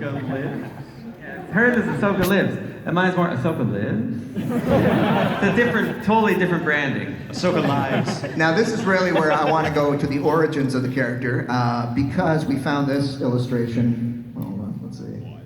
Ahsoka lives. Hers is Ahsoka lives, and mine's more Ahsoka lives. It's a totally different branding. Ahsoka lives. Now this is really where I want to go to the origins of the character, because we found this illustration. Hold on, let's see.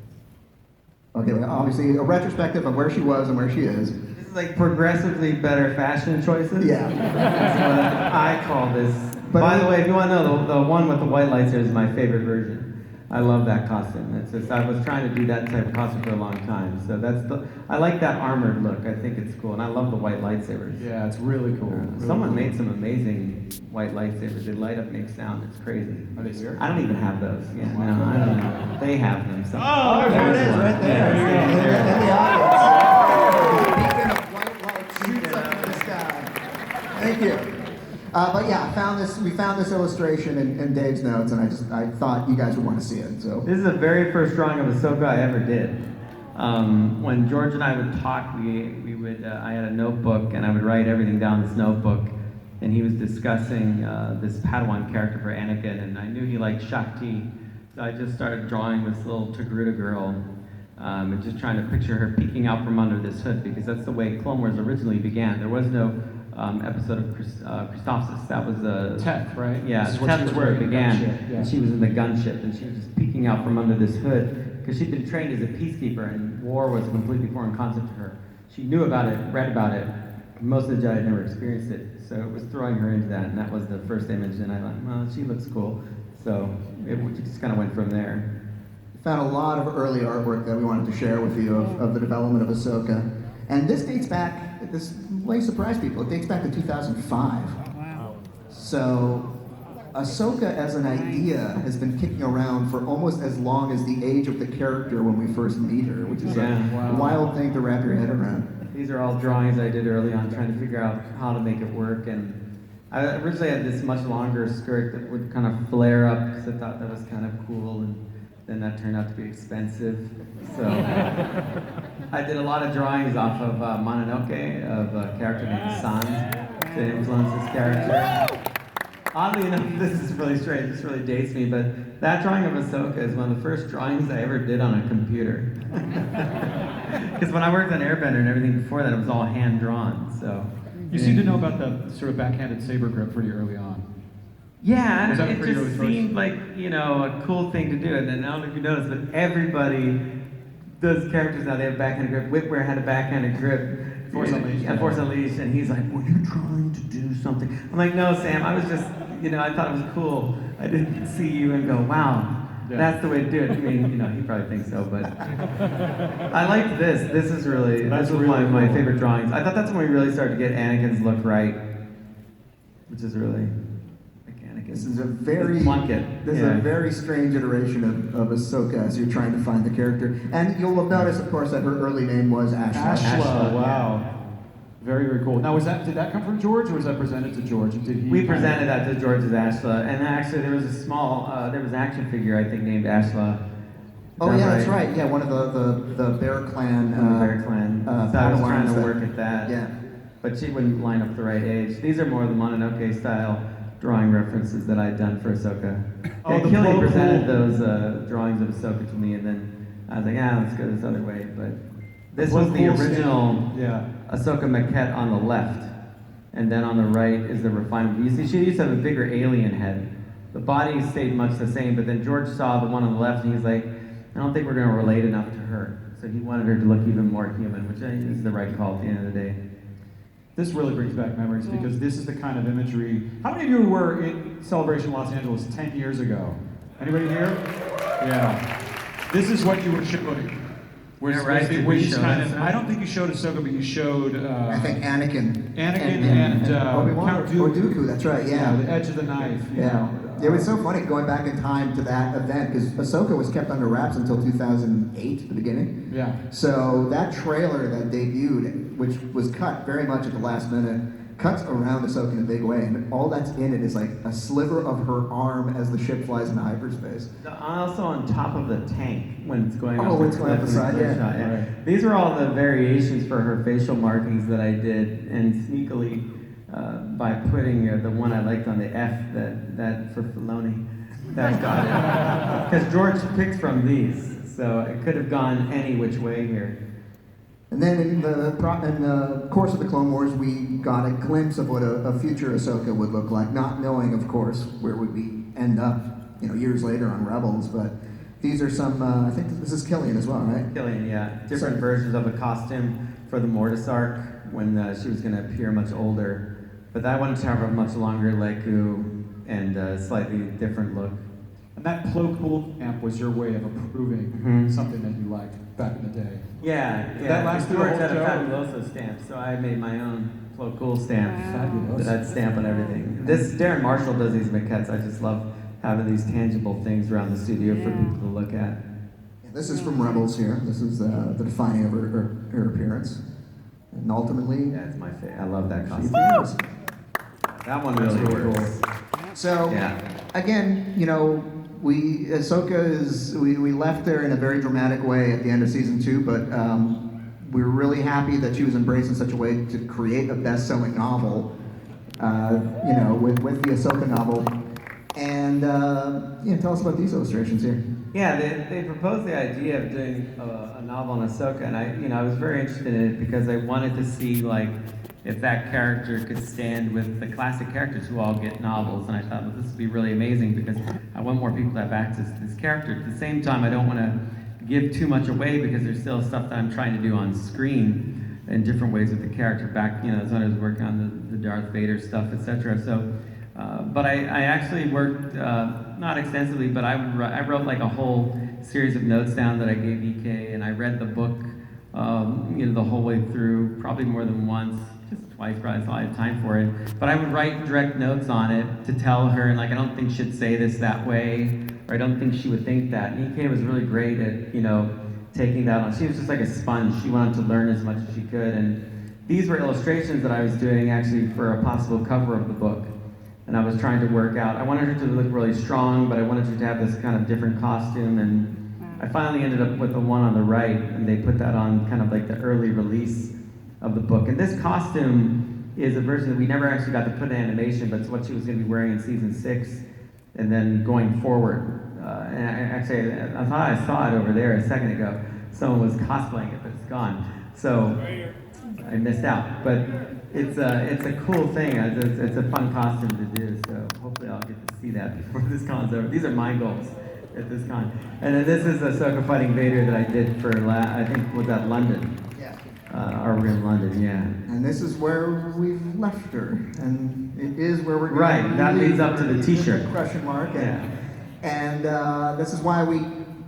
Okay, obviously a retrospective of where she was and where she is. This is like progressively better fashion choices. Yeah. That's what I call this. But by the way, if you want to know, the one with the white lights here is my favorite version. I love that costume. It's just, I was trying to do that type of costume for a long time. So I like that armored look. I think it's cool, and I love the white lightsabers. Yeah, it's really cool. Someone made some amazing white lightsabers. They light up, make sound. It's crazy. Are they here? I don't even have those. Yeah, no, I don't know. They have them. So. Oh, there it is, one. right there. Yeah, In the audience. Beacon of white light shoots up in the sky. Thank you. But yeah, we found this illustration in Dave's notes, and I thought you guys would want to see it. So this is the very first drawing of Ahsoka I ever did. When George and I would talk, we would I had a notebook, and I would write everything down in this notebook. And he was discussing this Padawan character for Anakin, and I knew he liked Shakti, so I just started drawing this little Togruta girl, and just trying to picture her peeking out from under this hood, because that's the way Clone Wars originally began. There was no episode of Christophsis. That was Teth, right? Yeah, Teth was where it began. And she was in the gunship, and she was just peeking out from under this hood because she'd been trained as a peacekeeper, and war was a completely foreign concept to her. She knew about it, read about it. Most of the Jedi had never experienced it, so it was throwing her into that, and that was the first image. And I thought, well, she looks cool, so it just kind of went from there. We found a lot of early artwork that we wanted to share with you of the development of Ahsoka, and this dates back. This may surprise people. It dates back to 2005. Wow. So, Ahsoka as an idea has been kicking around for almost as long as the age of the character when we first meet her, which is a wild thing to wrap your head around. These are all drawings I did early on, trying to figure out how to make it work. And I originally had this much longer skirt that would kind of flare up because I thought that was kind of cool, and then that turned out to be expensive. So I did a lot of drawings off of Mononoke, of a character named San, to influence this character. Oddly enough, this is really strange, this really dates me, but that drawing of Ahsoka is one of the first drawings I ever did on a computer. Because when I worked on Airbender and everything before that, it was all hand-drawn, so. You seem to know about the sort of backhanded saber grip pretty early on. Yeah, Was that it pretty early just choice? seemed like, a cool thing to do. And then I don't know if you noticed, but everybody does characters now. They have backhanded grip. Whitware had a backhanded grip. Force Unleashed. Yeah, Force Unleashed. And he's like, were you trying to do something? I'm like, no, Sam, I was just, I thought it was cool. I didn't see you and go, wow, that's the way to do it. I mean, he probably thinks so, but I liked this. This was my favorite drawings. I thought that's when we really started to get Anakin's look right, which is really... This is a very strange iteration of Ahsoka as you're trying to find the character. And you'll have noticed, of course, that her early name was Ashla. Ashla, wow. Very, very cool. Now, did that come from George, or was that presented to George? We presented that to George as Ashla, and actually there was a small, there was an action figure, I think, named Ashla. Oh yeah, that's right. Yeah, one of the Bear Clan. Bear Clan. So I was trying to work at that. Yeah. But she wouldn't line up the right age. These are more of the Mononoke style drawing references that I'd done for Ahsoka. Keely presented those drawings of Ahsoka to me, and then I was like, let's go this other way. But this was the original Ahsoka maquette on the left, and then on the right is the refinement. You see, she used to have a bigger alien head. The body stayed much the same, but then George saw the one on the left, and he's like, I don't think we're going to relate enough to her. So he wanted her to look even more human, which I think is the right call at the end of the day. This really brings back memories because this is the kind of imagery. How many of you were in Celebration Los Angeles 10 years ago? Anybody here? Yeah. This is what you were showing. I don't think you showed Ahsoka, but you showed... I think Anakin. And Count Dooku, that's right, yeah. The edge of the knife. Yeah. It was so funny going back in time to that event, because Ahsoka was kept under wraps until 2008, the beginning. Yeah. So that trailer that debuted, which was cut very much at the last minute, cuts around Ahsoka in a big way, and all that's in it is like a sliver of her arm as the ship flies into hyperspace. Also on top of the tank when it's going up. When it's going up the side, yeah. Right. These are all the variations for her facial markings that I did, and sneakily by putting the one I liked on the F that for Filoni, that got it. Because George picked from these. So it could have gone any which way here. And then in the course of the Clone Wars, we got a glimpse of what a future Ahsoka would look like, not knowing, of course, where would we end up, years later on Rebels. But these are some. I think this is Killian as well, right? Killian, yeah. Different versions of the costume for the Mortis arc when she was going to appear much older. But that one to have a much longer Leku and a slightly different look. And that Plo Kool stamp was your way of approving something that you liked back in the day. Yeah. That last through the George whole had a show? Fabuloso stamp, so I made my own Plo Kool stamp. Fabulous. That I'd stamp on everything. This Darren Marshall does these maquettes. I just love having these tangible things around the studio for people to look at. Yeah, this is from Rebels here. This is the defining of her appearance. And ultimately, Yeah, it's my favorite. I love that she costume. appears. That one really works. So, Yeah. again, Ahsoka we left there in a very dramatic way at the end of season 2, but we were really happy that she was embraced in such a way to create a best-selling novel, with the Ahsoka novel. And tell us about these illustrations here. Yeah, they proposed the idea of doing a novel on Ahsoka, and I was very interested in it because I wanted to see if that character could stand with the classic characters who all get novels, and I thought, well, this would be really amazing because I want more people to have access to this character. At the same time, I don't want to give too much away because there's still stuff that I'm trying to do on screen in different ways with the character. Back, as I was working on the Darth Vader stuff, etc. So, but I actually worked not extensively, but I wrote like a whole series of notes down that I gave EK, and I read the book, the whole way through, probably more than once. Just twice, probably, so I had time for it. But I would write direct notes on it to tell her, I don't think she'd say this that way, or I don't think she would think that. And EK was really great at, taking that on. She was just like a sponge. She wanted to learn as much as she could. And these were illustrations that I was doing actually for a possible cover of the book. And I was trying to work out. I wanted her to look really strong, but I wanted her to have this kind of different costume. And I finally ended up with the one on the right, and they put that on kind of like the early release of the book. And this costume is a version that we never actually got to put in animation, but it's what she was going to be wearing in season 6 and then going forward. And I thought I saw it over there a second ago. Someone was cosplaying it, but it's gone. So I missed out. But it's a cool thing. It's a fun costume to do. So hopefully I'll get to see that before this con's over. These are my goals at this con. And then this is Ahsoka fighting Vader that I did for, I think, was that London? Are we in London? Yeah. And this is where we've left her, and it is where we're going. Right. That leads up to the T-shirt. Question mark. Yeah. And this is why we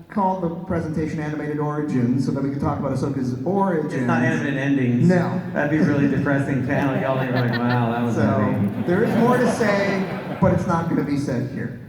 called the presentation Animated Origins, so that we could talk about Ahsoka's origins. It's not animated endings. No. That'd be really depressing panel. Y'all are like, wow, that was So amazing. there is more to say, but it's not going to be said here.